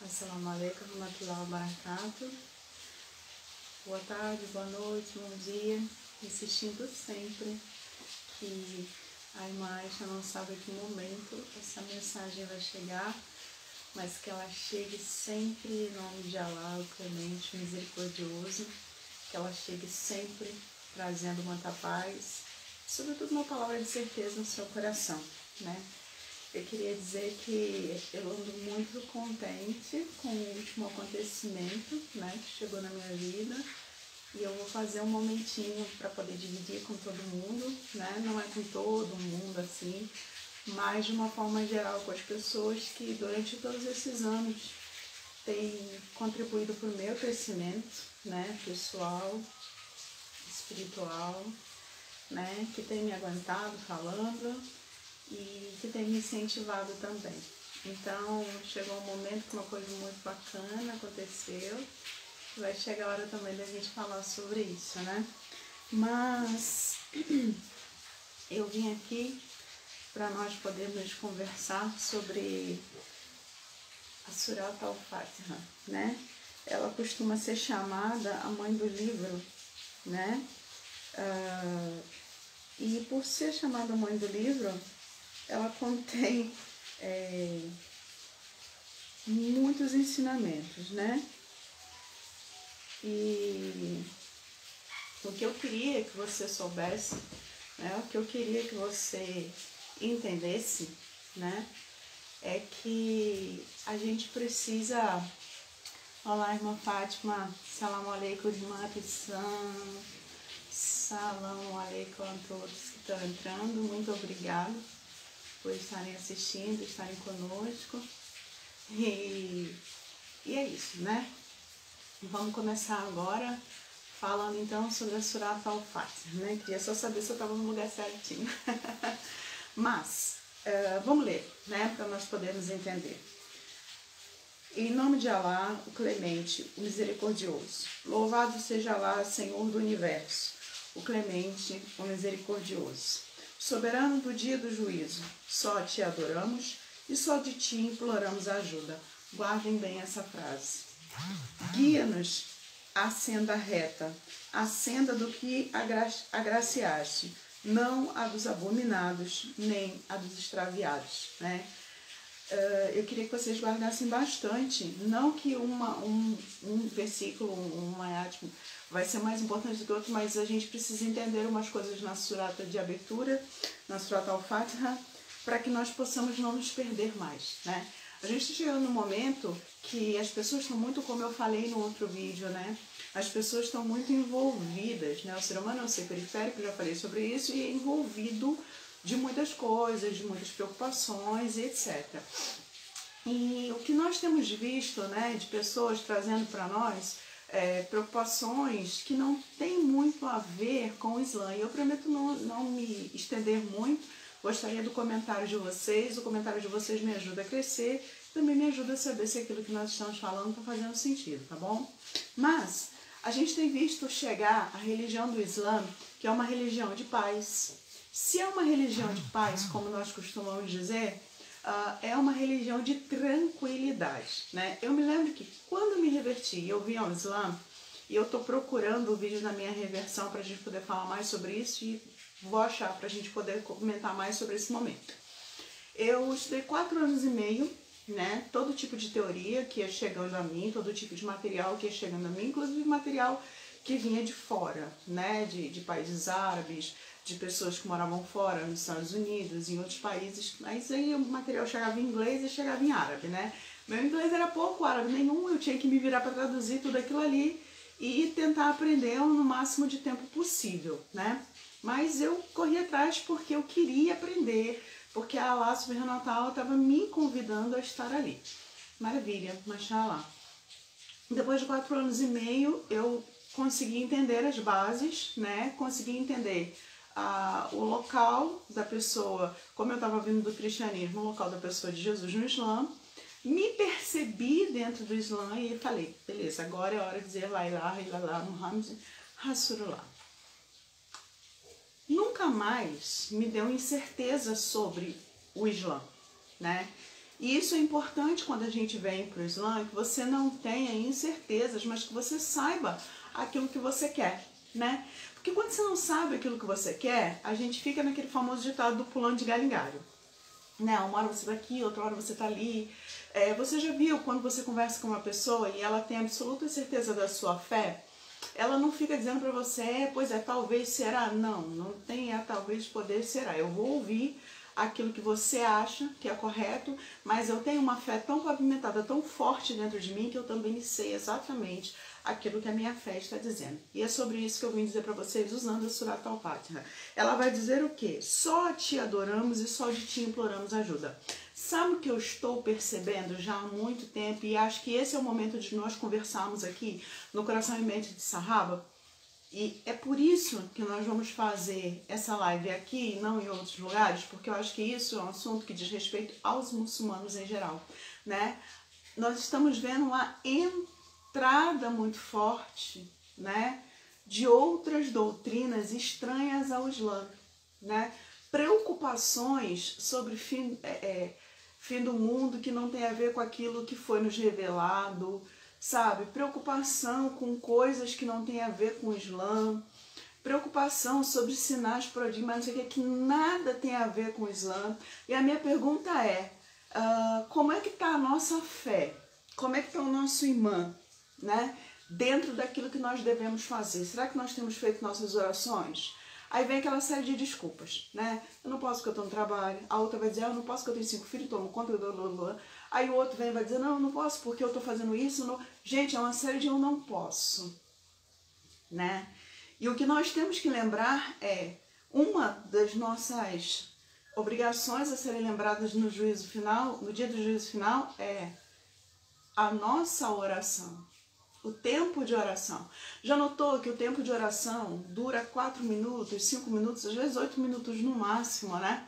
Assalamu alaikum warahmatullahi wabarakatuh. Boa tarde, boa noite, bom dia. Insistindo sempre que a irmã Aisha não sabe a que momento essa mensagem vai chegar, mas que ela chegue sempre em nome de Allah, o clemente, misericordioso, que ela chegue sempre trazendo muita paz, sobretudo uma palavra de certeza no seu coração, né? Eu queria dizer que eu ando muito contente com o último acontecimento, né, que chegou na minha vida, e eu vou fazer um momentinho para poder dividir com todo mundo, né? Não é com todo mundo assim, mas de uma forma geral com as pessoas que durante todos esses anos têm contribuído para o meu crescimento, né, pessoal, espiritual, né, que tem me aguentado falando e que tem me incentivado também. Então, chegou um momento que uma coisa muito bacana aconteceu, vai chegar a hora também da gente falar sobre isso, né? Mas eu vim aqui para nós podermos conversar sobre a Surat al-Fatiha, né? Ela costuma ser chamada a mãe do livro, né? E por ser chamada a mãe do livro, ela contém muitos ensinamentos, né? E o que eu queria que você soubesse, né? O que eu queria que você entendesse, né? É que a gente precisa... Olá, irmã Fátima. Salam aleikum, irmã Pissan. Salam aleikum a todos que estão entrando. Muito obrigada por estarem assistindo, estarem conosco. E é isso, né? Vamos começar agora falando então sobre a Surat al-Fatiha, né? Queria só saber se eu estava no lugar certinho. Mas, vamos ler, né? Para nós podermos entender. Em nome de Allah, o clemente, o misericordioso. Louvado seja Allah, Senhor do universo, o clemente, o misericordioso. Soberano do dia do juízo, só te adoramos e só de ti imploramos ajuda. Guardem bem essa frase. Guia-nos à senda reta, à senda do que agraciaste, não a dos abominados, nem a dos extraviados, né? Eu queria que vocês guardassem bastante, não que um versículo, um ayat vai ser mais importante do que outro, mas a gente precisa entender umas coisas na surata de abertura, na surata al-Fatiha, para que nós possamos não nos perder mais, né? A gente está chegando num momento que as pessoas estão muito, como eu falei no outro vídeo, né? As pessoas estão muito envolvidas, né? O ser humano é um ser periférico, já falei sobre isso, e é envolvido de muitas coisas, de muitas preocupações, etc. E o que nós temos visto, né, de pessoas trazendo para nós preocupações que não tem muito a ver com o Islã. E eu prometo não me estender muito, gostaria do comentário de vocês, o comentário de vocês me ajuda a crescer, também me ajuda a saber se aquilo que nós estamos falando está fazendo sentido, tá bom? Mas a gente tem visto chegar a religião do Islã, que é uma religião de paz. Se é uma religião de paz, como nós costumamos dizer, é uma religião de tranquilidade, né? Eu me lembro que quando me reverti, eu vim ao Islã, e eu estou procurando o vídeo da minha reversão para a gente poder falar mais sobre isso e vou achar para a gente poder comentar mais sobre esse momento. Eu estudei 4 anos e meio, né? Todo tipo de teoria que ia chegando a mim, todo tipo de material que ia chegando a mim, inclusive material que vinha de fora, né? De países árabes, de pessoas que moravam fora, nos Estados Unidos, em outros países, mas aí o material chegava em inglês e chegava em árabe, né? Meu inglês era pouco, árabe nenhum, eu tinha que me virar para traduzir tudo aquilo ali e tentar aprender no máximo de tempo possível, né? Mas eu corri atrás porque eu queria aprender, porque a Allah Subhanahu wa Ta'ala estava me convidando a estar ali. Maravilha, mashallah. Depois de 4 anos e meio, eu consegui entender as bases, né? Consegui entender o local da pessoa, como eu estava vindo do cristianismo, o local da pessoa de Jesus no Islã, me percebi dentro do Islã e falei, beleza, agora é hora de dizer La ilaha illallah Muhammad Rasulullah. Nunca mais me deu incerteza sobre o Islã, né? E isso é importante quando a gente vem para o Islã, que você não tenha incertezas, mas que você saiba aquilo que você quer, né? Porque quando você não sabe aquilo que você quer, a gente fica naquele famoso ditado do pulando de galho em galho. Né? Uma hora você está aqui, outra hora você está ali. Você já viu quando você conversa com uma pessoa e ela tem absoluta certeza da sua fé? Ela não fica dizendo para você, pois é, talvez será. Não, não tem talvez poder será. Eu vou ouvir aquilo que você acha que é correto, mas eu tenho uma fé tão pavimentada, tão forte dentro de mim, que eu também sei exatamente aquilo que a minha fé está dizendo. E é sobre isso que eu vim dizer para vocês usando a Surat al-Fatiha. Ela vai dizer o quê? Só te adoramos e só de ti imploramos ajuda. Sabe o que eu estou percebendo já há muito tempo, e acho que esse é o momento de nós conversarmos aqui no Coração e Mente de Sahaba? E é por isso que nós vamos fazer essa live aqui e não em outros lugares, porque eu acho que isso é um assunto que diz respeito aos muçulmanos em geral, né? Nós estamos vendo uma entrada muito forte, né, de outras doutrinas estranhas ao Islã, né? Preocupações sobre fim do mundo que não tem a ver com aquilo que foi nos revelado, sabe? Preocupação com coisas que não tem a ver com o Islã, preocupação sobre sinais, prodígios, mas não sei o que nada tem a ver com o Islã. E a minha pergunta é, como é que está a nossa fé? Como é que está o nosso imã, né? Dentro daquilo que nós devemos fazer. Será que nós temos feito nossas orações? Aí vem aquela série de desculpas, né? Eu não posso porque eu estou no trabalho. A outra vai dizer, eu não posso porque eu tenho 5 filhos, tomo conta do... Aí o outro vem e vai dizer, não, eu não posso porque eu estou fazendo isso. Não... Gente, é uma série de eu não posso, né? E o que nós temos que lembrar é, uma das nossas obrigações a serem lembradas no juízo final, no dia do juízo final, é a nossa oração. O tempo de oração. Já notou que o tempo de oração dura 4 minutos, 5 minutos, às vezes 8 minutos no máximo, né?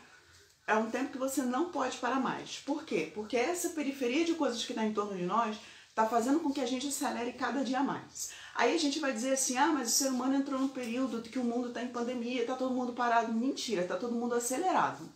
É um tempo que você não pode parar mais. Por quê? Porque essa periferia de coisas que está em torno de nós está fazendo com que a gente acelere cada dia mais. Aí a gente vai dizer assim, mas o ser humano entrou num período que o mundo está em pandemia, está todo mundo parado. Mentira, está todo mundo acelerado.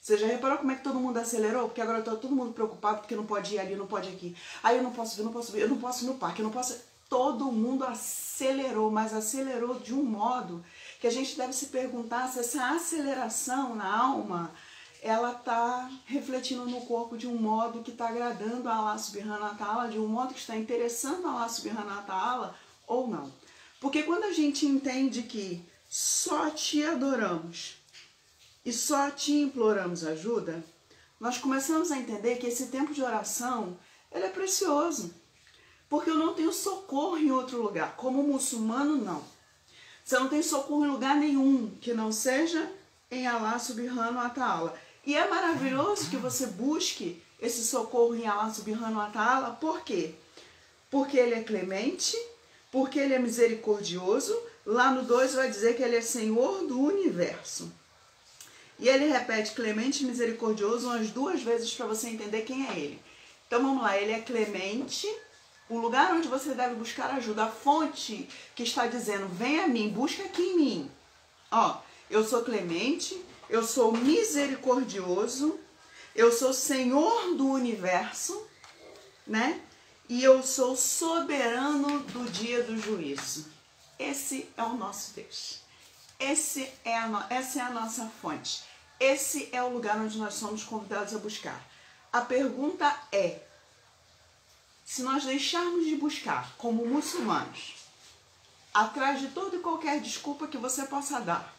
Você já reparou como é que todo mundo acelerou? Porque agora está todo mundo preocupado porque não pode ir ali, não pode ir aqui. Aí eu não posso ver, eu não posso ir no parque, eu não posso... Todo mundo acelerou, mas acelerou de um modo que a gente deve se perguntar se essa aceleração na alma, ela está refletindo no corpo de um modo que está agradando a Allah Subhanahu wa Ta'ala, de um modo que está interessando a Allah Subhanahu wa Ta'ala ou não. Porque quando a gente entende que só te adoramos e só te imploramos ajuda, nós começamos a entender que esse tempo de oração, ele é precioso. Porque eu não tenho socorro em outro lugar. Como muçulmano, não. Você não tem socorro em lugar nenhum que não seja em Allah Subhanahu wa Ta'ala. E é maravilhoso que você busque esse socorro em Allah Subhanahu wa Ta'ala. Por quê? Porque Ele é clemente, porque Ele é misericordioso. Lá no 2 vai dizer que Ele é Senhor do universo. E Ele repete clemente e misericordioso umas 2 vezes para você entender quem é Ele. Então vamos lá, Ele é clemente. O lugar onde você deve buscar ajuda, a fonte que está dizendo, vem a mim, busca aqui em mim. Ó, eu sou clemente, eu sou misericordioso, eu sou Senhor do universo, né? E eu sou soberano do dia do juízo. Esse é o nosso Deus. Essa é a nossa fonte. Esse é o lugar onde nós somos convidados a buscar. A pergunta é, se nós deixarmos de buscar como muçulmanos, atrás de toda e qualquer desculpa que você possa dar,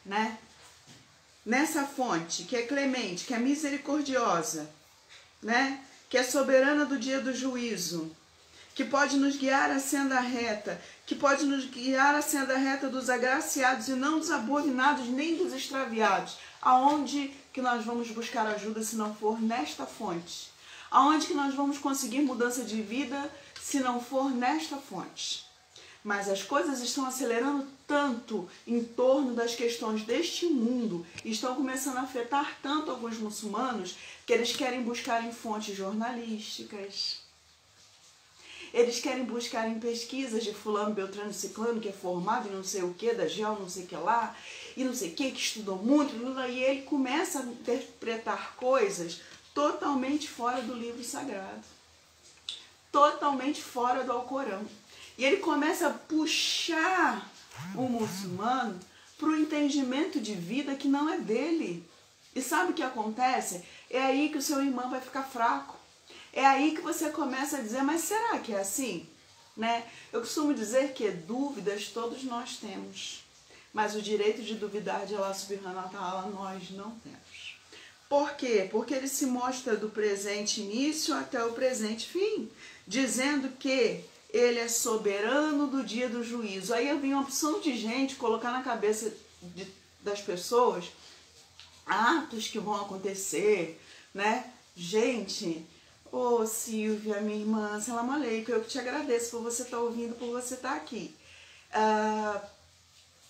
né? Nessa fonte que é clemente, que é misericordiosa, né? Que é soberana do dia do juízo, que pode nos guiar à senda reta, que pode nos guiar à senda reta dos agraciados e não dos abominados nem dos extraviados. Aonde que nós vamos buscar ajuda se não for nesta fonte? Aonde que nós vamos conseguir mudança de vida se não for nesta fonte? Mas as coisas estão acelerando tanto em torno das questões deste mundo e estão começando a afetar tanto alguns muçulmanos que eles querem buscar em fontes jornalísticas. Eles querem buscar em pesquisas de fulano, beltrano, ciclano, que é formado em não sei o que, da gel, não sei o que lá, e não sei o que estudou muito, e ele começa a interpretar coisas totalmente fora do livro sagrado, totalmente fora do Alcorão. E ele começa a puxar o muçulmano para o entendimento de vida que não é dele. E sabe o que acontece? É aí que o seu irmão vai ficar fraco. É aí que você começa a dizer, mas será que é assim? Né? Eu costumo dizer que dúvidas todos nós temos, mas o direito de duvidar de Allah subhanahu wa ta'ala nós não temos. Por quê? Porque ele se mostra do presente início até o presente fim, dizendo que ele é soberano do dia do juízo. Aí eu vi uma opção de gente colocar na cabeça das pessoas atos que vão acontecer, né? Gente, ô Silvia, minha irmã, salam aleikum, eu que te agradeço por você estar ouvindo, por você estar aqui.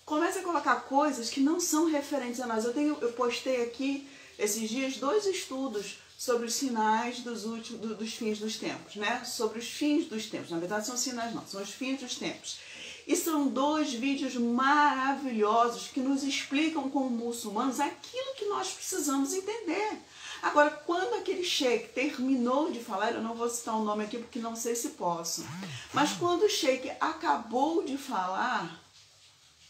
Comece a colocar coisas que não são referentes a nós. Eu postei aqui esses dias 2 estudos sobre os sinais dos fins dos tempos, né? Sobre os fins dos tempos. Na verdade, são sinais não, são os fins dos tempos. E são 2 vídeos maravilhosos que nos explicam como muçulmanos aquilo que nós precisamos entender. Agora, quando aquele sheik terminou de falar, eu não vou citar o nome aqui porque não sei se posso, mas quando o sheik acabou de falar,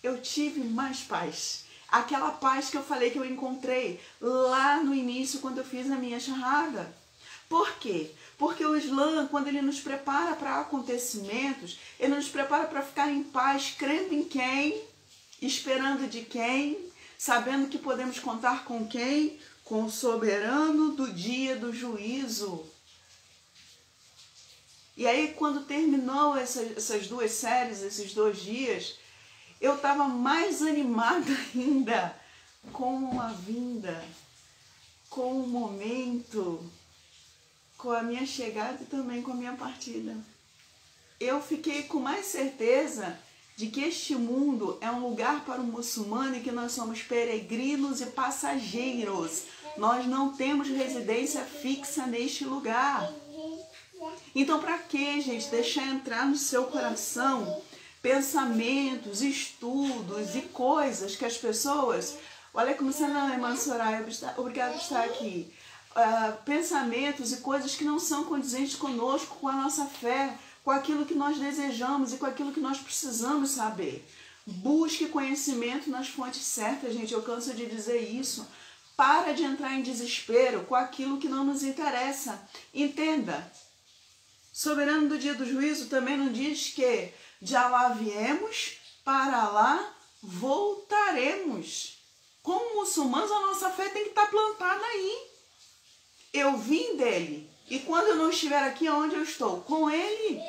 eu tive mais paz. Aquela paz que eu falei que eu encontrei lá no início quando eu fiz a minha shahada. Por quê? Porque o Islã, quando ele nos prepara para acontecimentos, ele nos prepara para ficar em paz, crendo em quem, esperando de quem, sabendo que podemos contar com quem? Com o soberano do dia do juízo. E aí, quando terminou essas 2 séries, esses 2 dias, eu estava mais animada ainda com a vinda, com o momento, com a minha chegada e também com a minha partida. Eu fiquei com mais certeza de que este mundo é um lugar para o muçulmano e que nós somos peregrinos e passageiros. Nós não temos residência fixa neste lugar. Então, para que, gente, deixar entrar no seu coração pensamentos, estudos e coisas que as pessoas... Olha como você não é, irmã Soraya, obrigada por estar aqui. Pensamentos e coisas que não são condizentes conosco, com a nossa fé, com aquilo que nós desejamos e com aquilo que nós precisamos saber. Busque conhecimento nas fontes certas, gente, eu canso de dizer isso. Para de entrar em desespero com aquilo que não nos interessa. Entenda, soberano do dia do juízo também não diz que de Alá viemos, para lá voltaremos. Como muçulmanos, a nossa fé tem que estar plantada aí. Eu vim dele, e quando eu não estiver aqui, onde eu estou? Com ele.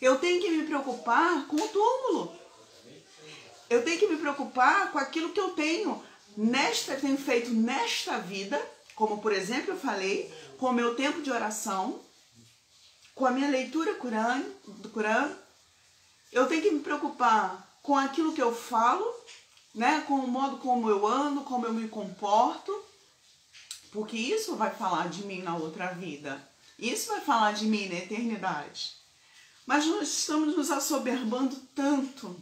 Eu tenho que me preocupar com o túmulo. Eu tenho que me preocupar com aquilo que eu tenho feito nesta vida, como por exemplo eu falei, com o meu tempo de oração, com a minha leitura do Corão. Eu tenho que me preocupar com aquilo que eu falo, né? Com o modo como eu ando, como eu me comporto, porque isso vai falar de mim na outra vida. Isso vai falar de mim na eternidade. Mas nós estamos nos assoberbando tanto,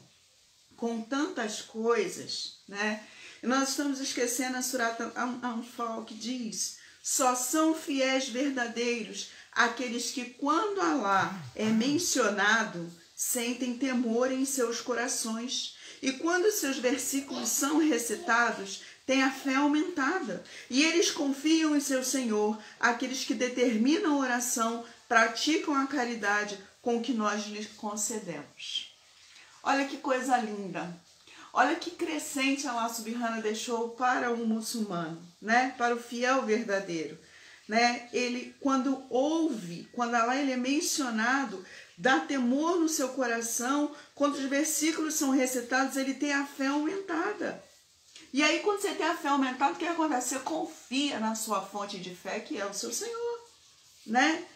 com tantas coisas, né? E nós estamos esquecendo a Surat Al-Anfal que diz: só são fiéis verdadeiros aqueles que, quando Alá é mencionado, sentem temor em seus corações. E quando seus versículos são recitados, têm a fé aumentada. E eles confiam em seu Senhor, aqueles que determinam a oração, praticam a caridade com o que nós lhes concedemos. Olha que coisa linda. Olha que crescente Allah subhanahu deixou para o muçulmano, né? Para o fiel verdadeiro. Né? Ele, quando Allah ele é mencionado, dá temor no seu coração. Quando os versículos são recitados, ele tem a fé aumentada. E aí, quando você tem a fé aumentada, o que acontece? Você confia na sua fonte de fé, que é o seu Senhor, né?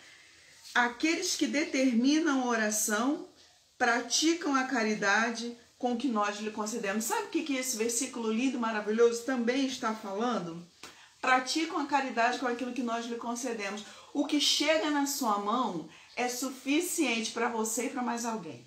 Aqueles que determinam a oração, praticam a caridade com o que nós lhe concedemos. Sabe o que esse versículo lindo, maravilhoso, também está falando? Praticam a caridade com aquilo que nós lhe concedemos. O que chega na sua mão é suficiente para você e para mais alguém.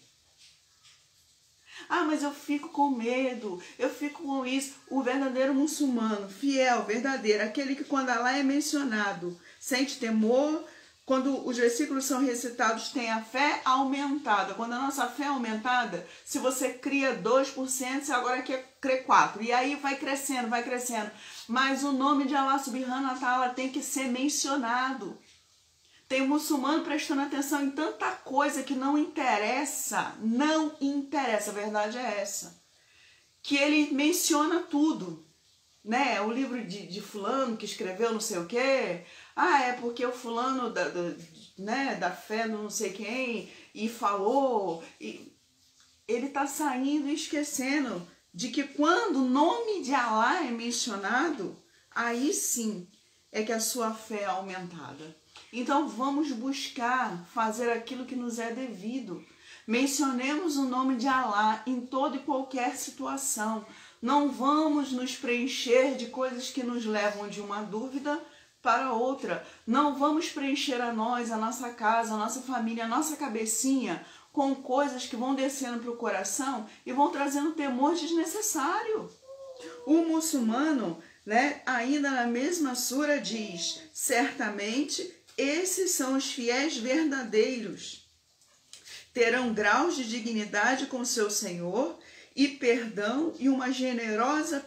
Ah, mas eu fico com medo, eu fico com isso. O verdadeiro muçulmano, fiel, verdadeiro, aquele que quando Allah é mencionado, sente temor, quando os versículos são recitados, tem a fé aumentada. Quando a nossa fé é aumentada, se você cria 2%, você agora quer crer 4%. E aí vai crescendo, vai crescendo. Mas o nome de Allah Subhanahu wa Ta'ala tem que ser mencionado. Tem um muçulmano prestando atenção em tanta coisa que não interessa, a verdade é essa. Que ele menciona tudo, né? O livro de fulano que escreveu não sei o quê. Ah, é porque o fulano da fé não sei quem e falou. E ele está saindo e esquecendo de que quando o nome de Allah é mencionado, aí sim é que a sua fé é aumentada. Então vamos buscar fazer aquilo que nos é devido. Mencionemos o nome de Allah em toda e qualquer situação. Não vamos nos preencher de coisas que nos levam de uma dúvida para outra. Não vamos preencher a nós, a nossa casa, a nossa família, a nossa cabecinha com coisas que vão descendo para o coração e vão trazendo temor desnecessário. O muçulmano, né, ainda na mesma sura diz, certamente esses são os fiéis verdadeiros. Terão graus de dignidade com seu Senhor e perdão e uma generosa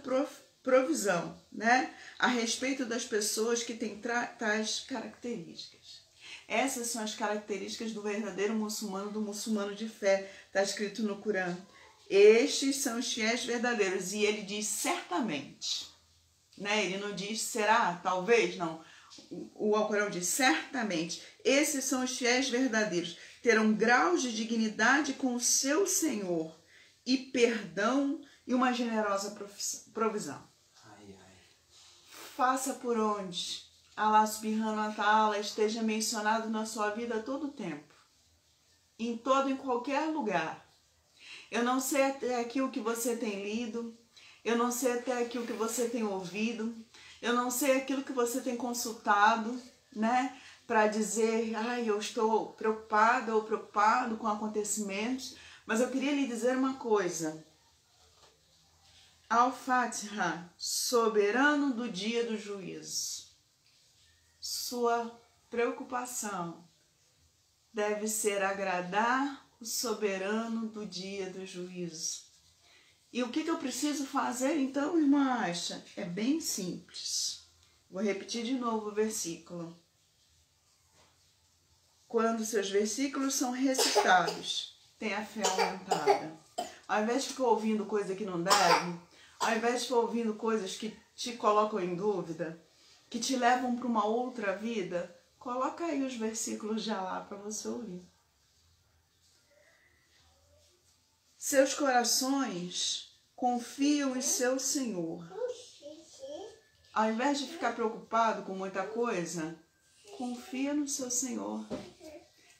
provisão, né? A respeito das pessoas que têm tais características. Essas são as características do verdadeiro muçulmano, do muçulmano de fé. Está escrito no Corão. Estes são os fiéis verdadeiros. E ele diz certamente. Né? Ele não diz será, talvez, não. O Alcorão diz certamente. Esses são os fiéis verdadeiros. Terão graus de dignidade com o seu Senhor e perdão e uma generosa provisão. Faça por onde Allah Subhanahu wa Ta'ala esteja mencionado na sua vida a todo tempo. Em todo e qualquer lugar. Eu não sei até aqui o que você tem lido. Eu não sei até aqui o que você tem ouvido. Eu não sei aquilo que você tem consultado, né? Para dizer, ai, eu estou preocupada ou preocupado com acontecimentos. Mas eu queria lhe dizer uma coisa. Al-Fatiha, soberano do dia do juízo. Sua preocupação deve ser agradar o soberano do dia do juízo. E o que eu preciso fazer então, irmã Aisha? É bem simples. Vou repetir de novo o versículo. Quando seus versículos são recitados, tem a fé aumentada. Ao invés de ficar ouvindo coisa que não deve, ao invés de ficar ouvindo coisas que te colocam em dúvida, que te levam para uma outra vida, coloca aí os versículos de Allah para você ouvir. Seus corações confiam em seu Senhor. Ao invés de ficar preocupado com muita coisa, confia no seu Senhor.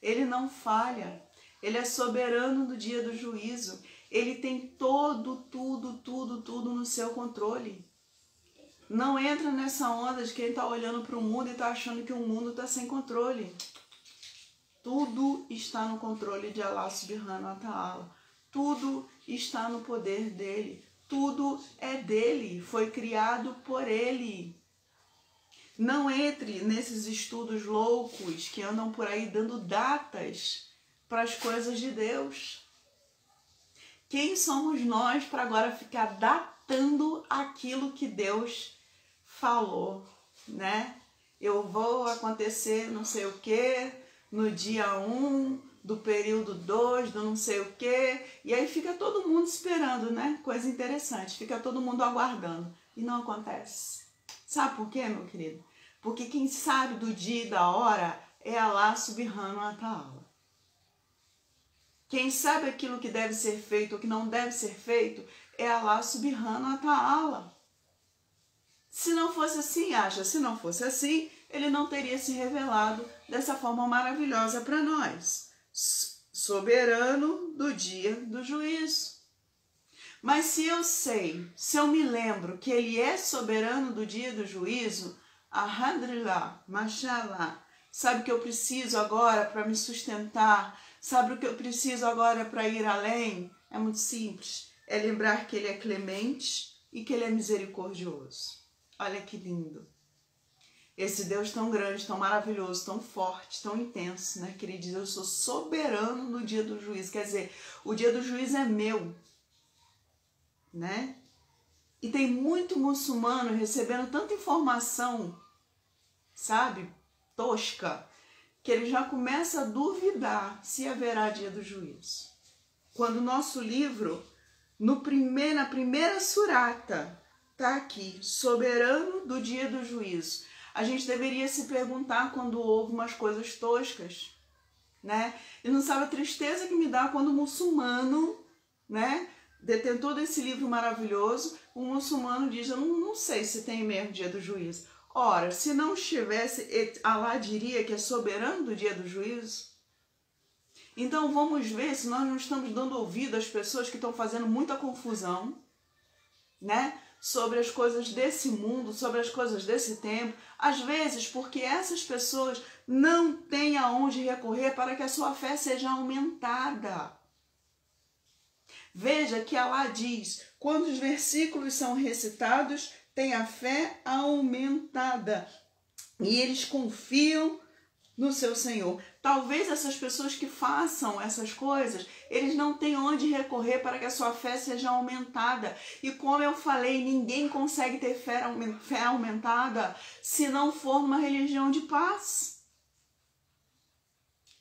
Ele não falha. Ele é soberano do dia do juízo. Ele tem tudo no seu controle. Não entra nessa onda de quem está olhando para o mundo e está achando que o mundo está sem controle. Tudo está no controle de Allah Subhanahu wa Ta'ala. Tudo está no poder dele. Tudo é dele. Foi criado por ele. Não entre nesses estudos loucos que andam por aí dando datas para as coisas de Deus. Quem somos nós para agora ficar datando aquilo que Deus falou, né? Eu vou acontecer não sei o que no dia 1 do período 2 do não sei o que, e aí fica todo mundo esperando, né? Coisa interessante, fica todo mundo aguardando e não acontece. Sabe por quê, meu querido? Porque quem sabe do dia e da hora é Allah Subhanahu wa Ta'ala. Quem sabe aquilo que deve ser feito ou que não deve ser feito é Allah Subhanahu wa Ta'ala. Se não fosse assim, se não fosse assim, ele não teria se revelado dessa forma maravilhosa para nós. Soberano do dia do juízo. Mas se eu sei, se eu me lembro que ele é soberano do dia do juízo, alhamdulillah, mashallah, sabe o que eu preciso agora para me sustentar? Sabe o que eu preciso agora para ir além? É muito simples. É lembrar que Ele é clemente e que Ele é misericordioso. Olha que lindo. Esse Deus tão grande, tão maravilhoso, tão forte, tão intenso, né? Que Ele diz, eu sou soberano no dia do juízo. Quer dizer, o dia do juízo é meu, né? E tem muito muçulmano recebendo tanta informação, sabe, tosca, que ele já começa a duvidar se haverá dia do juízo. Quando o nosso livro, na primeira surata, está aqui, soberano do dia do juízo. A gente deveria se perguntar quando houve umas coisas toscas, né? E não sabe a tristeza que me dá quando o muçulmano, né, detentor desse livro maravilhoso, o muçulmano diz, eu não sei se tem mesmo dia do juízo. Ora, se não estivesse, Allah diria que é soberano do dia do juízo? Então vamos ver se nós não estamos dando ouvido às pessoas que estão fazendo muita confusão, né? Sobre as coisas desse mundo, sobre as coisas desse tempo. Às vezes porque essas pessoas não têm aonde recorrer para que a sua fé seja aumentada. Veja que Allah diz, quando os versículos são recitados, tem a fé aumentada. E eles confiam no seu Senhor. Talvez essas pessoas que façam essas coisas, eles não tenham onde recorrer para que a sua fé seja aumentada. E como eu falei, ninguém consegue ter fé aumentada se não for numa religião de paz.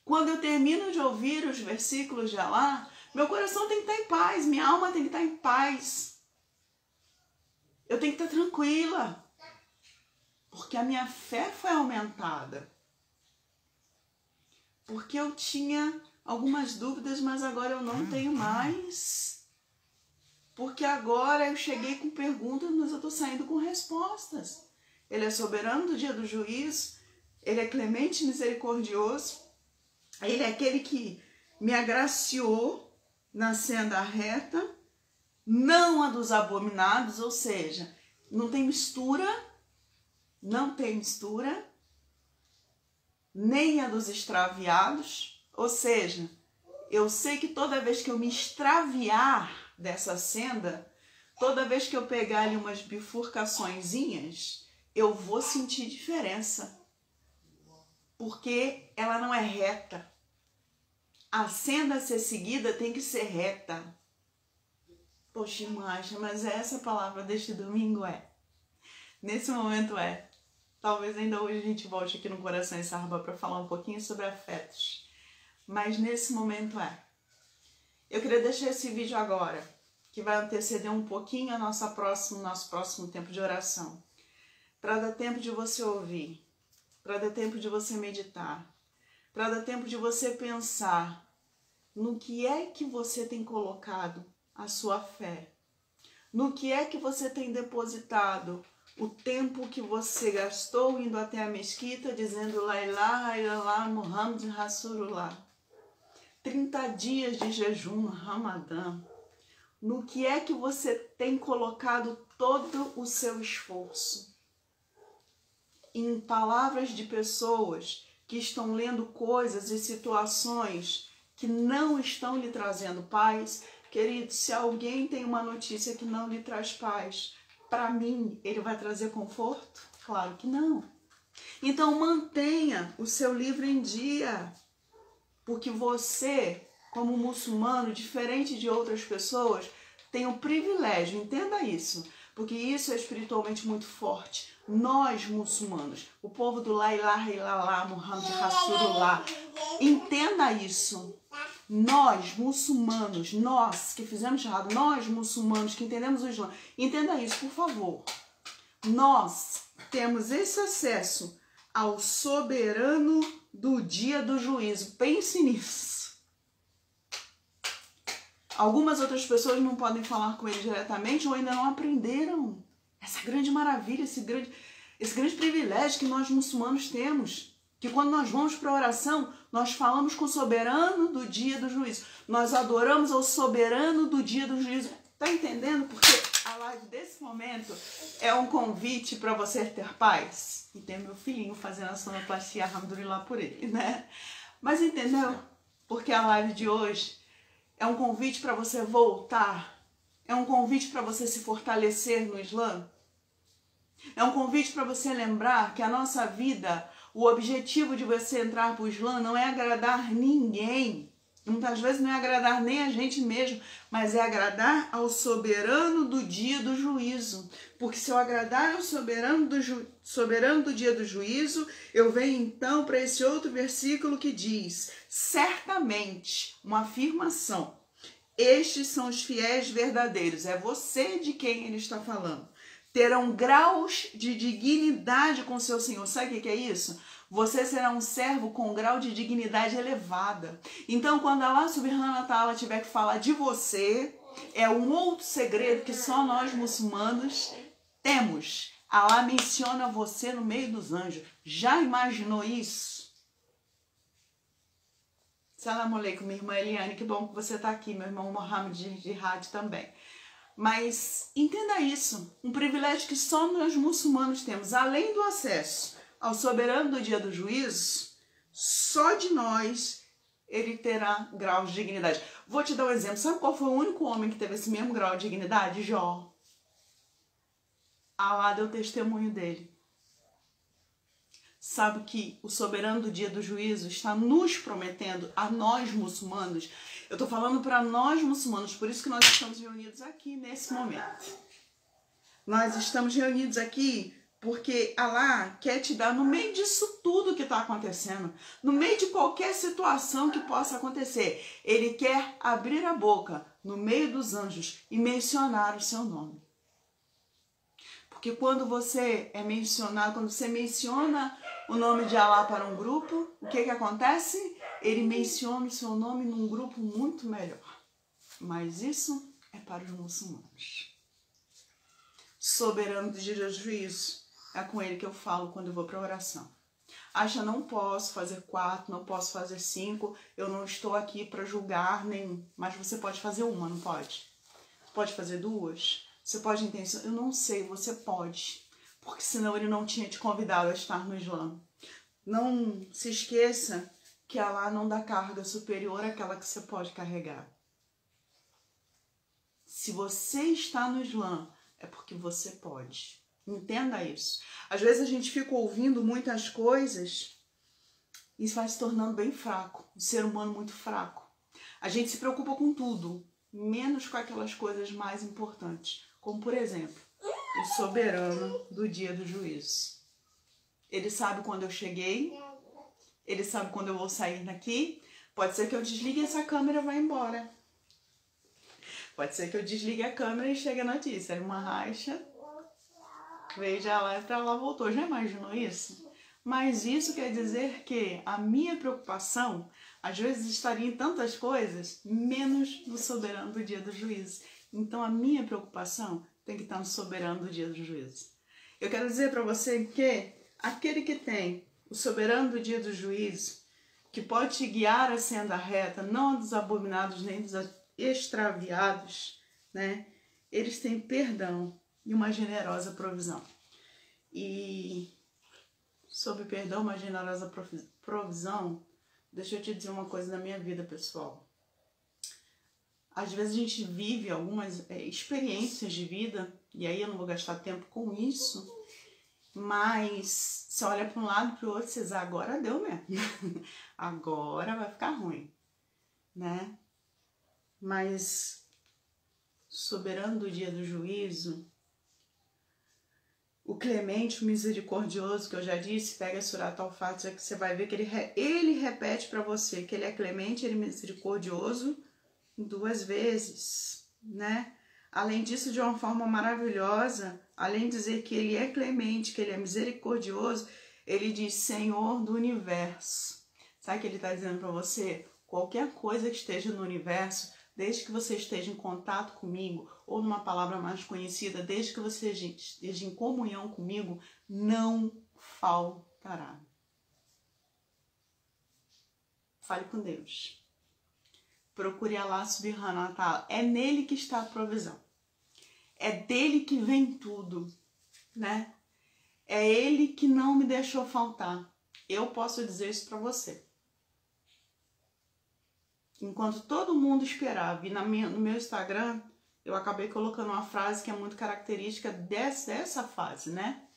Quando eu termino de ouvir os versículos de Allah, meu coração tem que estar em paz, minha alma tem que estar em paz. Eu tenho que estar tranquila, porque a minha fé foi aumentada. Porque eu tinha algumas dúvidas, mas agora eu não tenho mais. Porque agora eu cheguei com perguntas, mas eu estou saindo com respostas. Ele é soberano do dia do juízo, Ele é clemente e misericordioso, Ele é aquele que me agraciou na senda reta, não a dos abominados, ou seja, não tem mistura, nem a dos extraviados, ou seja, eu sei que toda vez que eu me extraviar dessa senda, toda vez que eu pegar ali umas bifurcaçõezinhas, eu vou sentir diferença, porque ela não é reta. A senda a ser seguida tem que ser reta. Poxa, Macha, mas essa palavra deste domingo é. Nesse momento é. Talvez ainda hoje a gente volte aqui no Coração e Sarba para falar um pouquinho sobre afetos. Mas nesse momento é. Eu queria deixar esse vídeo agora, que vai anteceder um pouquinho a nosso próximo tempo de oração. Para dar tempo de você ouvir, para dar tempo de você meditar, para dar tempo de você pensar no que é que você tem colocado a sua fé, no que é que você tem depositado o tempo que você gastou indo até a mesquita dizendo La ilaha illallah Muhammad Rasulullah. 30 dias de jejum, Ramadã. No que é que você tem colocado todo o seu esforço? Em palavras de pessoas que estão lendo coisas e situações que não estão lhe trazendo paz. Querido, se alguém tem uma notícia que não lhe traz paz, para mim, ele vai trazer conforto? Claro que não. Então, mantenha o seu livro em dia. Porque você, como muçulmano, diferente de outras pessoas, tem o privilégio, entenda isso. Porque isso é espiritualmente muito forte. Nós, muçulmanos, o povo do La ilaha illallah Muhammad Rasulullah, entenda isso. Nós, muçulmanos, nós que fizemos errado, nós, muçulmanos que entendemos o Islã, entenda isso, por favor. Nós temos esse acesso ao soberano do dia do juízo. Pense nisso. Algumas outras pessoas não podem falar com ele diretamente ou ainda não aprenderam essa grande maravilha, esse grande privilégio que nós muçulmanos temos. Que quando nós vamos para a oração, nós falamos com o soberano do dia do juízo. Nós adoramos ao soberano do dia do juízo. Tá entendendo? Porque a live desse momento é um convite para você ter paz. E tem meu filhinho fazendo a sonoplastia, alhamdulillah por ele, né? Mas entendeu? Porque a live de hoje É um convite para você voltar? É um convite para você se fortalecer no Islã? É um convite para você lembrar que a nossa vida, o objetivo de você entrar para o Islã não é agradar ninguém. Muitas vezes não é agradar nem a gente mesmo, mas é agradar ao soberano do dia do juízo. Porque se eu agradar ao soberano do dia do juízo, eu venho então para esse outro versículo que diz, certamente, uma afirmação, estes são os fiéis verdadeiros, é você de quem ele está falando. Terão graus de dignidade com seu Senhor. Sabe o que é isso? Você será um servo com grau de dignidade elevada. Então, quando Allah Subhanahu wa Ta'ala tiver que falar de você, é um outro segredo que só nós muçulmanos temos. Allah menciona você no meio dos anjos. Já imaginou isso? Salam aleikum, minha irmã Eliane, que bom que você está aqui, meu irmão Mohamed Jihad também. Mas entenda isso, um privilégio que só nós muçulmanos temos, além do acesso ao soberano do dia do juízo, só de nós ele terá grau de dignidade. Vou te dar um exemplo, sabe qual foi o único homem que teve esse mesmo grau de dignidade? Jó. Allah deu testemunho dele. Sabe que o soberano do dia do juízo está nos prometendo, a nós muçulmanos, eu estou falando para nós muçulmanos, por isso que nós estamos reunidos aqui nesse momento. Nós estamos reunidos aqui porque Allah quer te dar no meio disso tudo que está acontecendo, no meio de qualquer situação que possa acontecer. Ele quer abrir a boca no meio dos anjos e mencionar o seu nome. Porque quando você é mencionado, quando você menciona o nome de Allah para um grupo, o que acontece? Ele menciona o seu nome num grupo muito melhor. Mas isso é para os muçulmanos. Soberano de dia do juízo, é com ele que eu falo quando eu vou para a oração. Acha, não posso fazer 4, não posso fazer 5, eu não estou aqui para julgar nenhum. Mas você pode fazer uma, não pode? Pode fazer 2? Você pode intencionar? Eu não sei, você pode. Porque senão ele não tinha te convidado a estar no Islã. Não se esqueça que Allah não dá carga superior àquela que você pode carregar. Se você está no Islã, é porque você pode. Entenda isso. Às vezes a gente fica ouvindo muitas coisas e isso vai se tornando bem fraco. Um ser humano muito fraco. A gente se preocupa com tudo, menos com aquelas coisas mais importantes. Como, por exemplo, o soberano do dia do juízo. Ele sabe quando eu cheguei, ele sabe quando eu vou sair daqui. Pode ser que eu desligue essa câmera e vá embora. Pode ser que eu desligue a câmera e chegue a notícia. Uma racha, veio de lá para lá, voltou. Já imaginou isso? Mas isso quer dizer que a minha preocupação, às vezes, estaria em tantas coisas, menos no soberano do dia do juízo. Então, a minha preocupação tem que estar no soberano do dia do juízo. Eu quero dizer para você que aquele que tem o soberano do dia do juízo, que pode te guiar a senda reta, não a dos abominados nem dos extraviados, né? Eles têm perdão e uma generosa provisão. E sobre perdão, uma generosa provisão, deixa eu te dizer uma coisa da minha vida, pessoal. Às vezes a gente vive algumas experiências de vida, e aí eu não vou gastar tempo com isso, mas você olha para um lado e para o outro e você diz, agora deu mesmo. Agora vai ficar ruim, né? Mas, soberano do dia do juízo, o clemente, o misericordioso, que eu já disse, pega a Surat Al-Fatiha, que você vai ver que ele repete para você que ele é clemente, ele é misericordioso 2 vezes, né? Além disso, de uma forma maravilhosa, além de dizer que ele é clemente, que ele é misericordioso, ele diz Senhor do universo. Sabe o que ele está dizendo para você? Qualquer coisa que esteja no universo, desde que você esteja em contato comigo, ou numa palavra mais conhecida, desde que você esteja em comunhão comigo, não faltará. Fale com Deus. Procure Allah Subhanahu wa Ta'ala. É nele que está a provisão. É dele que vem tudo, né? É ele que não me deixou faltar. Eu posso dizer isso para você. enquanto todo mundo esperava, e no meu Instagram eu acabei colocando uma frase que é muito característica dessa fase, né?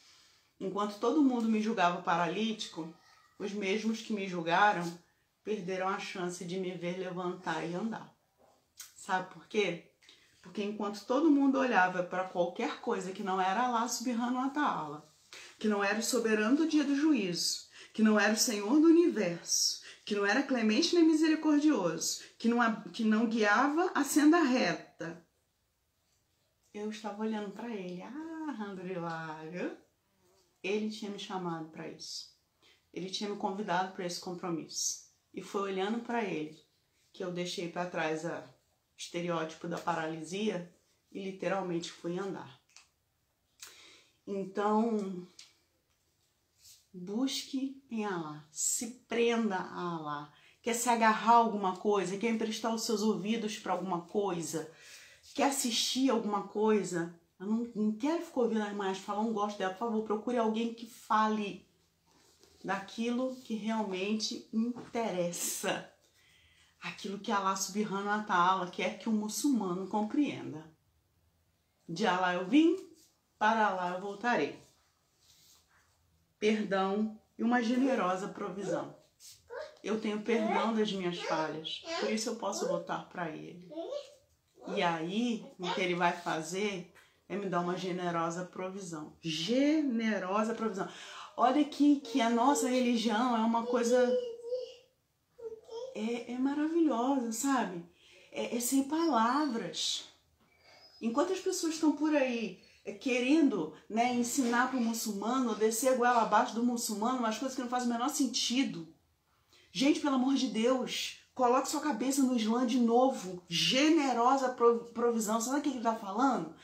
Enquanto todo mundo me julgava paralítico, os mesmos que me julgaram perderam a chance de me ver levantar e andar. Sabe por quê? Porque enquanto todo mundo olhava para qualquer coisa que não era Allah Subhanahu wa Ta'ala, que não era o soberano do dia do juízo, que não era o Senhor do universo, que não era clemente nem misericordioso, que não guiava a senda reta, eu estava olhando para ele. Alhamdulillah, ele tinha me chamado para isso. Ele tinha me convidado para esse compromisso. E foi olhando para ele que eu deixei para trás o estereótipo da paralisia e literalmente fui andar. Então, busque em Allah, se prenda a Allah. Quer se agarrar a alguma coisa, quer emprestar os seus ouvidos para alguma coisa, quer assistir alguma coisa. Eu não quero ficar ouvindo as irmãs falar, não gosto dela, por favor, procure alguém que fale daquilo que realmente interessa. Aquilo que Allah Subhanahu wa Ta'ala quer que o muçulmano compreenda. De Allah eu vim, para Allah eu voltarei. Perdão e uma generosa provisão. Eu tenho perdão das minhas falhas, por isso eu posso voltar para Ele. E aí, o que Ele vai fazer é me dar uma generosa provisão. Generosa provisão. Olha que a nossa religião é uma coisa... É maravilhosa, sabe? É sem palavras. Enquanto as pessoas estão por aí querendo, né, ensinar para o muçulmano, descer a goela abaixo do muçulmano, umas coisas que não fazem o menor sentido. Gente, pelo amor de Deus, coloque sua cabeça no Islã de novo. Generosa provisão. Sabe o que ele está falando?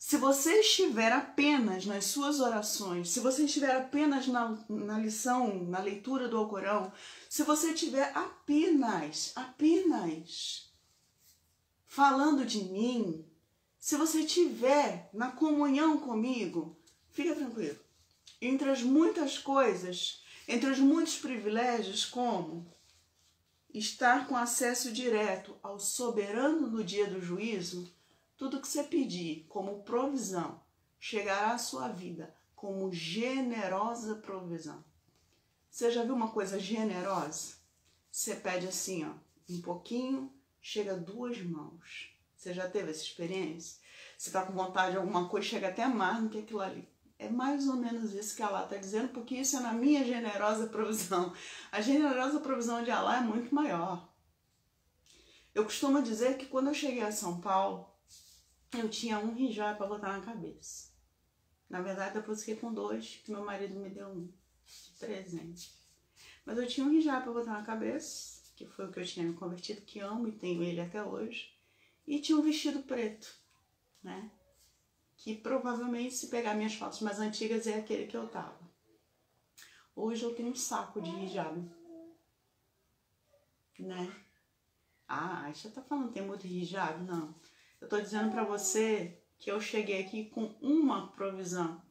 Se você estiver apenas nas suas orações, se você estiver apenas na lição, na leitura do Alcorão, se você estiver apenas falando de mim, se você estiver na comunhão comigo, fica tranquilo. Entre as muitas coisas, entre os muitos privilégios, como estar com acesso direto ao soberano no dia do juízo, tudo que você pedir como provisão chegará à sua vida como generosa provisão. Você já viu uma coisa generosa? Você pede assim, ó, um pouquinho, chega 2 mãos. Você já teve essa experiência? Você está com vontade de alguma coisa, chega até mais do que aquilo ali. É mais ou menos isso que Allah está dizendo, porque isso é na minha generosa provisão. A generosa provisão de Allah é muito maior. Eu costumo dizer que quando eu cheguei a São Paulo, eu tinha um hijab para botar na cabeça. Na verdade, depois fiquei com 2, que meu marido me deu um de presente. Mas eu tinha um hijab para botar na cabeça, que foi o que eu tinha me convertido, que amo e tenho ele até hoje. E tinha um vestido preto, né? Que provavelmente, se pegar minhas fotos mais antigas, é aquele que eu tava. Hoje eu tenho um saco de hijab, né? Ah, você tá falando que tem muito hijab? Não. Eu tô dizendo pra você que eu cheguei aqui com uma provisão.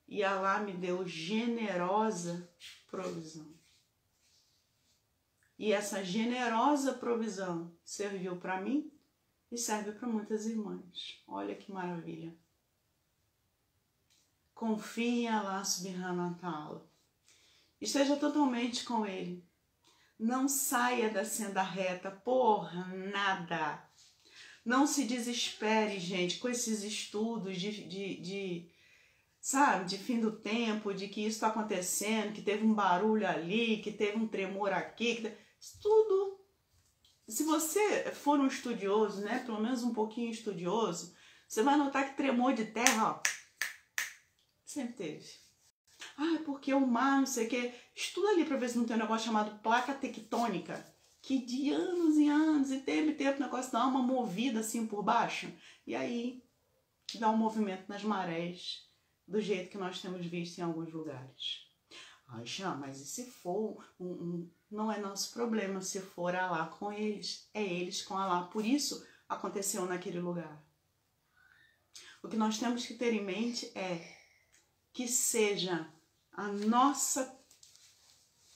E Allah me deu generosa provisão. E essa generosa provisão serviu para mim e serve para muitas irmãs. Olha que maravilha. Confie em Allah Subhanahu wa Ta'ala. Esteja totalmente com Ele. Não saia da senda reta por nada. Não se desespere, gente, com esses estudos sabe, de fim do tempo, de que isso está acontecendo, que teve um barulho ali, que teve um tremor aqui. Isso tudo, se você for um estudioso, né, pelo menos um pouquinho estudioso, você vai notar que tremor de terra, ó, sempre teve. Ah, porque o mar, não sei o quê. Estuda ali para ver se não tem um negócio chamado placa tectônica, que de anos em anos, e tempo o negócio dá uma movida assim por baixo, e aí dá um movimento nas marés, do jeito que nós temos visto em alguns lugares. Ah, já, mas e se for não é nosso problema, se for Allah com eles, é eles com Allah, por isso aconteceu naquele lugar. O que nós temos que ter em mente é que seja a nossa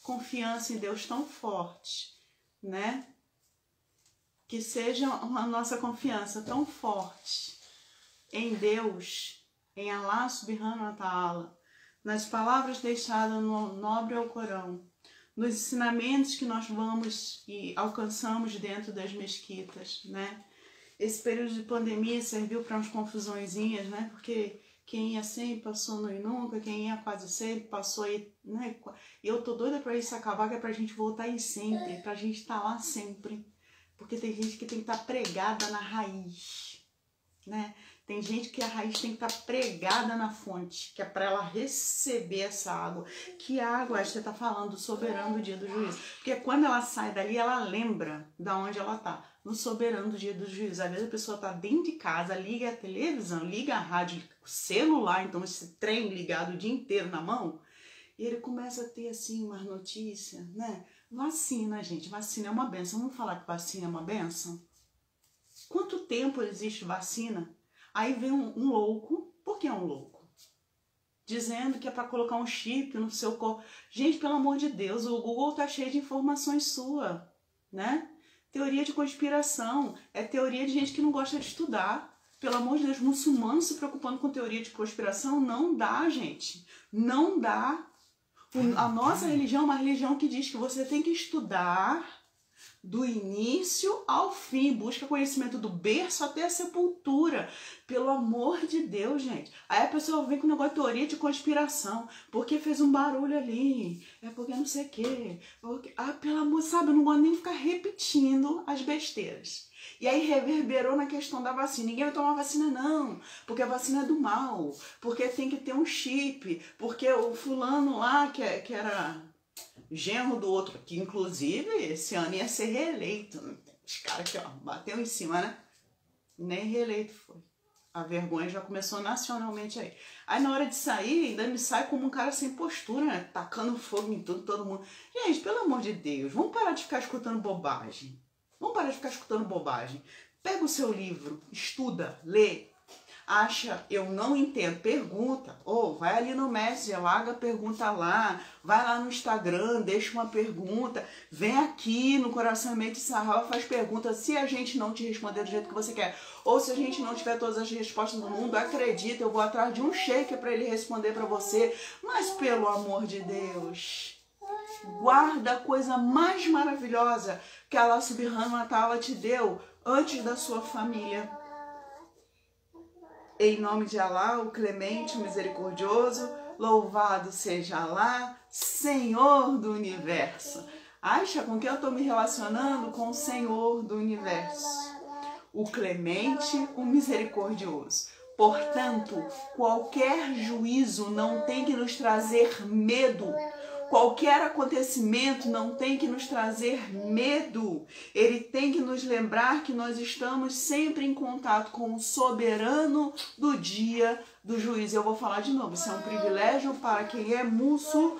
confiança em Deus tão forte, né? que seja a nossa confiança tão forte em Deus, em Allah Subhanahu wa Ta'ala, nas palavras deixadas no nobre Alcorão, nos ensinamentos que nós vamos e alcançamos dentro das mesquitas, né? Esse período de pandemia serviu para umas confusõezinhas, né? Porque quem ia sempre passou no e nunca, quem ia quase sempre passou aí, né? E eu tô doida para isso acabar, que é pra gente voltar aí sempre, pra gente estar lá sempre. Porque tem gente que tem que estar pregada na raiz, né? Tem gente que a raiz tem que estar pregada na fonte, que é para ela receber essa água. Que água você está falando do soberano do dia do juízo? Porque quando ela sai dali, ela lembra de onde ela está, no soberano do dia do juízo. Às vezes a pessoa está dentro de casa, liga a televisão, liga a rádio, o celular, então esse trem ligado o dia inteiro na mão, e ele começa a ter assim umas notícias, né? Vacina, gente, vacina é uma benção. Vamos falar que vacina é uma benção? Quanto tempo existe vacina? Aí vem um louco, por que é um louco? Dizendo que é para colocar um chip no seu corpo. Gente, pelo amor de Deus, o Google tá cheio de informações suas, né? Teoria de conspiração, é teoria de gente que não gosta de estudar. Pelo amor de Deus, muçulmano se preocupando com teoria de conspiração, não dá, gente. Não dá. A nossa religião é uma religião que diz que você tem que estudar do início ao fim, busca conhecimento do berço até a sepultura. Pelo amor de Deus, gente. Aí a pessoa vem com um negócio de teoria de conspiração, porque fez um barulho ali, é porque não sei o quê. Porque... Ah, pelo amor, sabe, eu não gosto nem de ficar repetindo as besteiras. E aí reverberou na questão da vacina. Ninguém vai tomar vacina não, porque a vacina é do mal, porque tem que ter um chip, porque o fulano lá que era genro do outro, que inclusive esse ano ia ser reeleito. Os caras aqui, ó, bateu em cima, né? Nem reeleito foi. A vergonha já começou nacionalmente aí. Aí na hora de sair, ainda me sai como um cara sem postura, né? Tacando fogo em tudo, todo mundo. Gente, pelo amor de Deus, vamos parar de ficar escutando bobagem. Vamos parar de ficar escutando bobagem. Pega o seu livro, estuda, lê. Acha, eu não entendo, pergunta, ou vai ali no Messenger, larga a pergunta lá, vai lá no Instagram, deixa uma pergunta, vem aqui no Coração Mente Sarral, faz pergunta. Se a gente não te responder do jeito que você quer, ou se a gente não tiver todas as respostas do mundo, acredita, eu vou atrás de um sheik para ele responder para você. Mas pelo amor de Deus, guarda a coisa mais maravilhosa que Allah Subhanahu wa Ta'ala te deu antes da sua família. Em nome de Allah, o clemente, o misericordioso, louvado seja Allah, Senhor do Universo. Acha com que eu estou me relacionando? Com o Senhor do Universo, o clemente, o misericordioso. Portanto, qualquer juízo não tem que nos trazer medo. Qualquer acontecimento não tem que nos trazer medo. Ele tem que nos lembrar que nós estamos sempre em contato com o soberano do dia do juízo. Eu vou falar de novo, isso é um privilégio para quem é muçulmano.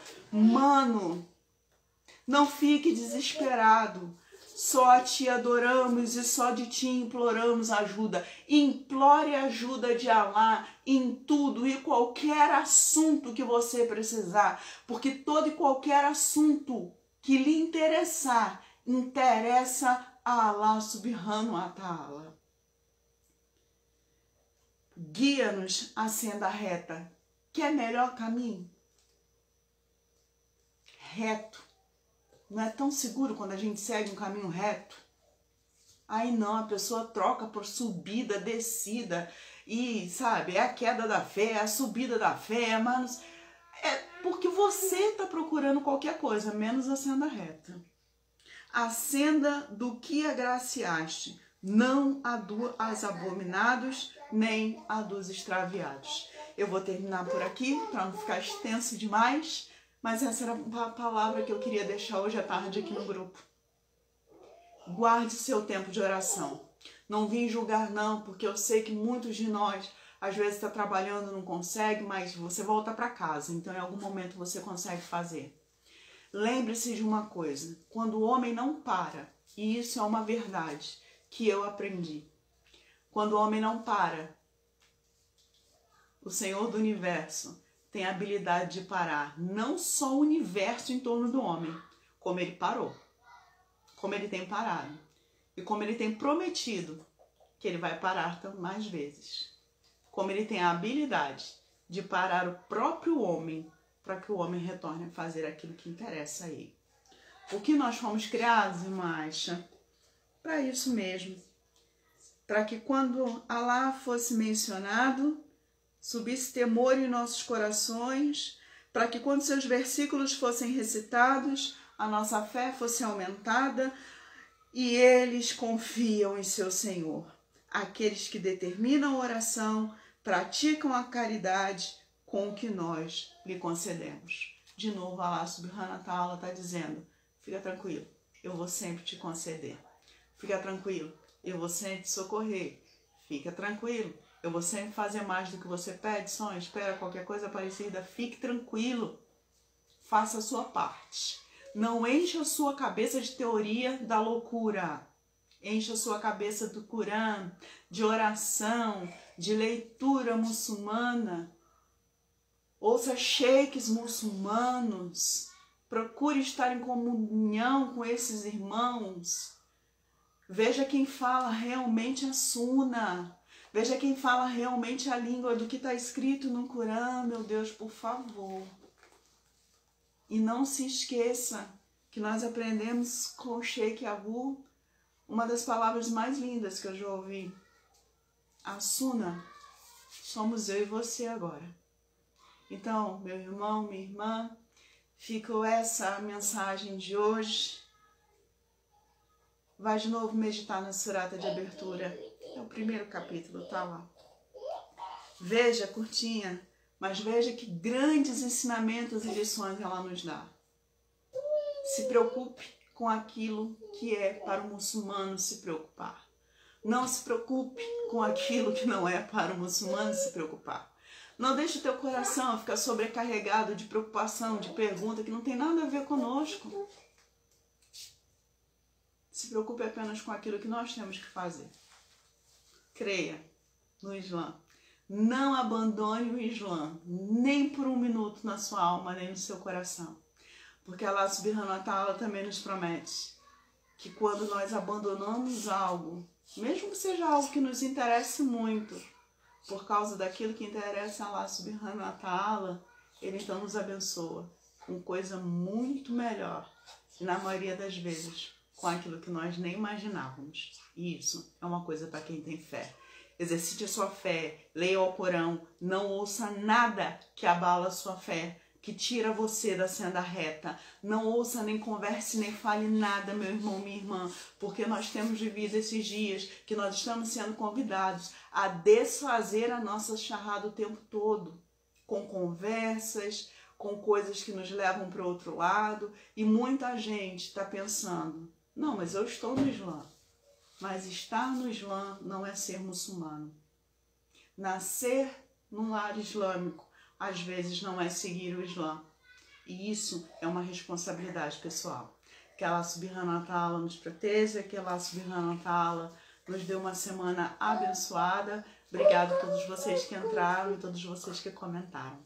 Não fique desesperado. Só a ti adoramos e só de ti imploramos ajuda. Implore ajuda de Allah em tudo e qualquer assunto que você precisar. Porque todo e qualquer assunto que lhe interessar, interessa a Allah Subhanahu wa Ta'ala. Guia-nos à senda reta. Quer melhor caminho? Reto. Não é tão seguro quando a gente segue um caminho reto? Aí não, a pessoa troca por subida, descida, e sabe, é a queda da fé, é a subida da fé, mas é porque você está procurando qualquer coisa, menos a senda reta. A senda do que agraciaste, não a dos abominados, nem a dos extraviados. Eu vou terminar por aqui, para não ficar extenso demais. Mas essa era a palavra que eu queria deixar hoje à tarde aqui no grupo. Guarde seu tempo de oração. Não vim julgar não, porque eu sei que muitos de nós, às vezes está trabalhando, não consegue, mas você volta para casa. Então em algum momento você consegue fazer. Lembre-se de uma coisa. Quando o homem não para, e isso é uma verdade que eu aprendi. Quando o homem não para, o Senhor do Universo tem a habilidade de parar não só o universo em torno do homem, como ele parou, como ele tem parado. E como ele tem prometido que ele vai parar mais vezes. Como ele tem a habilidade de parar o próprio homem para que o homem retorne a fazer aquilo que interessa a ele. O que nós fomos criados, irmã Aisha, para isso mesmo. Para que quando Alá fosse mencionado, subisse temor em nossos corações, para que quando seus versículos fossem recitados, a nossa fé fosse aumentada e eles confiam em seu Senhor. Aqueles que determinam a oração, praticam a caridade com o que nós lhe concedemos. De novo, Allah Subhanahu wa Ta'ala está dizendo, fica tranquilo, eu vou sempre te conceder. Fica tranquilo, eu vou sempre te socorrer. Fica tranquilo, eu vou sempre fazer mais do que você pede, sonha, espera, qualquer coisa parecida. Fique tranquilo, faça a sua parte. Não encha a sua cabeça de teoria da loucura. Encha a sua cabeça do Corão, de oração, de leitura muçulmana. Ouça sheiks muçulmanos. Procure estar em comunhão com esses irmãos. Veja quem fala realmente a Sunna. Veja quem fala realmente a língua do que está escrito no Corão, meu Deus, por favor. E não se esqueça que nós aprendemos com o Sheikh Abu uma das palavras mais lindas que eu já ouvi. A Sunna somos eu e você agora. Então, meu irmão, minha irmã, ficou essa mensagem de hoje. Vai de novo meditar na surata de abertura. É o primeiro capítulo, tá lá. Veja, curtinha, mas veja que grandes ensinamentos e lições ela nos dá. Se preocupe com aquilo que é para o muçulmano se preocupar. Não se preocupe com aquilo que não é para o muçulmano se preocupar. Não deixe o teu coração ficar sobrecarregado de preocupação, de pergunta que não tem nada a ver conosco. Se preocupe apenas com aquilo que nós temos que fazer. Creia no Islã. Não abandone o Islã, nem por um minuto na sua alma, nem no seu coração. Porque Allah Subhanahu wa Ta'ala também nos promete que quando nós abandonamos algo, mesmo que seja algo que nos interesse muito, por causa daquilo que interessa a Allah Subhanahu wa Ta'ala, Ele então nos abençoa com coisa muito melhor, e na maioria das vezes, com aquilo que nós nem imaginávamos. E isso é uma coisa para quem tem fé. Exercite a sua fé, leia o Corão, não ouça nada que abala a sua fé, que tira você da senda reta. Não ouça, nem converse, nem fale nada, meu irmão, minha irmã, porque nós temos vivido esses dias que nós estamos sendo convidados a desfazer a nossa charrada o tempo todo, com conversas, com coisas que nos levam para o outro lado, e muita gente está pensando, não, mas eu estou no Islã. Mas estar no Islã não é ser muçulmano. Nascer num lar islâmico às vezes não é seguir o Islã. E isso é uma responsabilidade pessoal. Que Allah Subhanahu wa Ta'ala nos proteja, que Allah Subhanahu wa Ta'ala nos dê uma semana abençoada. Obrigado a todos vocês que entraram e todos vocês que comentaram.